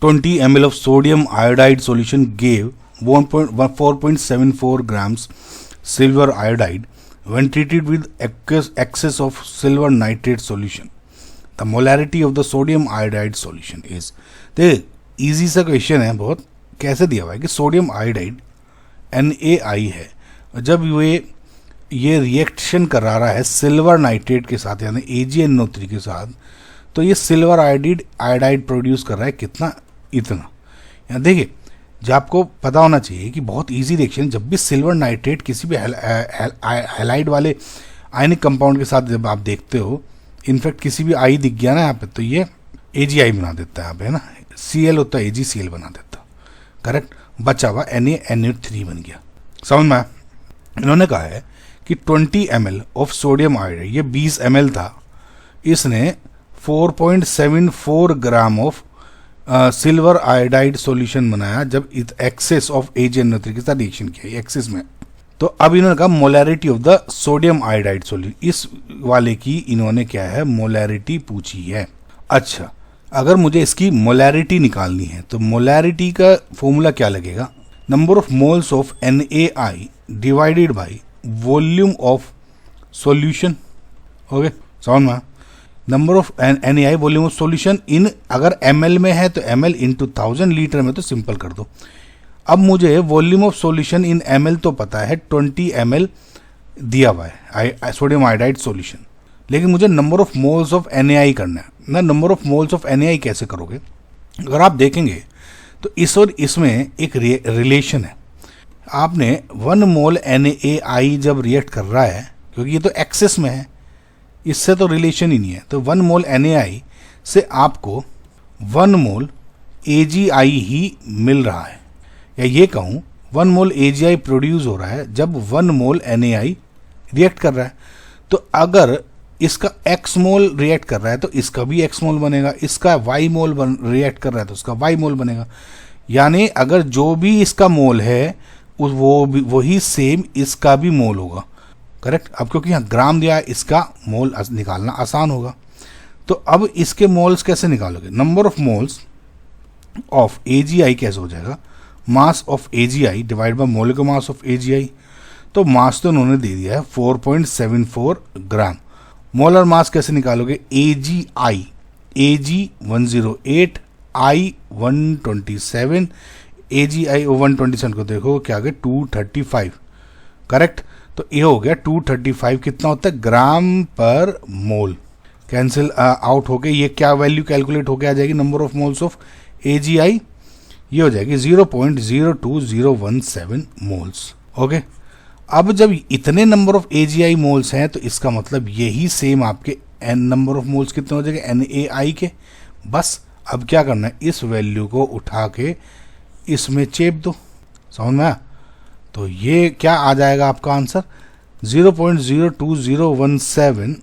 20 ml of sodium iodide solution gave 4.74 grams silver iodide when treated with excess of silver nitrate solution. The molarity of the sodium iodide solution is. देख easy सा question है बहुत. कैसे दिया हुआ है कि सोडियम आयोडाइड NaI है, जब ये रिएक्शन करा रहा है सिल्वर नाइट्रेट के साथ यानी AgNO3 के साथ, तो ये सिल्वर आयोडाइड प्रोड्यूस कर रहा है कितना, इतना. यहाँ देखिए, जो आपको पता होना चाहिए कि बहुत इजी रिएक्शन, जब भी सिल्वर नाइट्रेट किसी भी हैलाइड वाले आयनिक कंपाउंड के साथ जब आप देखते हो, इनफैक्ट किसी भी आई दिख गया ना यहाँ पे, तो ये AgI बना देता है यहाँ पे, है ना. Cl होता है AgCl बना देता. करेक्ट. बचा हुआ NaNO3 बन गया. समझ में आया. इन्होंने कहा है कि 20 ml ऑफ सोडियम आयोडाइड, ये 20 ml था, इसने 4.74 gram of silver iodide solution बनाया जब एक्सेस ऑफ AgNO3 के साथ रिएक्शन किया, एक्सेस में. तो अब इन्होंने कहा molarity of the sodium iodide solution, इस वाले की इन्होंने क्या है, मोलैरिटी पूछी है. अच्छा, अगर मुझे इसकी मोलैरिटी निकालनी है तो मोलैरिटी का फॉर्मूला क्या लगेगा, number of moles of NaI divided by volume of solution. Okay, समझ में. Number of NaI volume of solution in, अगर ml में है तो ml इंटू 1000, लीटर में तो सिंपल कर दो. अब मुझे volume of solution in ml तो पता है 20 ml दिया हुआ है सोडियम आयोडाइड सॉल्यूशन, लेकिन मुझे number of moles of NaI करना है ना. Number of moles of NaI कैसे करोगे, अगर आप देखेंगे तो इस और इसमें एक रिलेशन है. आपने 1 मोल NaI जब रिएक्ट कर रहा है, क्योंकि ये तो एक्सेस में है, इससे तो रिलेशन ही नहीं है, तो 1 मोल NaI से आपको 1 मोल AgI ही मिल रहा है. या ये कहूँ 1 मोल AgI प्रोड्यूस हो रहा है जब 1 मोल NaI रिएक्ट कर रहा है. तो अगर इसका x मोल रिएक्ट कर रहा है तो इसका भी x मोल बनेगा, इसका y मोल रिएक्ट कर रहा है तो उसका y मोल बनेगा. यानी अगर जो भी इसका मोल है वही सेम इसका भी मोल होगा. करेक्ट. अब क्योंकि यहाँ ग्राम दिया है, इसका मोल निकालना आसान होगा. तो अब इसके मोल्स कैसे निकालोगे, number of moles of AgI कैसे हो जाएगा, mass of AgI divide by molecular mass of AgI. तो मास तो उन्होंने दे दिया है 4.74 ग्राम. मोलर मास कैसे निकालोगे, AgI, Ag 108, I 127, AgI 127 को देखो क्या आ गया 235. करेक्ट. तो ये हो गया 235, कितना होता है, ग्राम पर मोल. कैंसिल आउट हो गए, ये क्या वैल्यू कैलकुलेट होके आ जाएगी, number of moles of AgI, ये हो जाएगी 0.02017 मोल्स. ओके. अब जब इतने नंबर ऑफ AgI मोल्स हैं तो इसका मतलब यही सेम आपके नंबर ऑफ मोल्स कितने हो जाएंगे NaI के. बस अब क्या करना है, इस वैल्यू को उठा के इसमें चेप दो. समझ में आया. तो ये क्या आ जाएगा आपका आंसर, 0.02017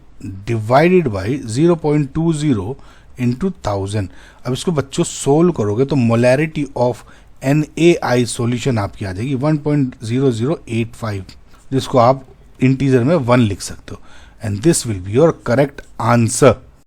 डिवाइडेड बाई 0.20 इंटू 1000. अब इसको बच्चों सोल्व करोगे तो मोलैरिटी ऑफ NaI सॉल्यूशन आपकी आ जाएगी 1.0085, जिसको आप इंटीजर में 1 लिख सकते हो. And this will be your correct answer.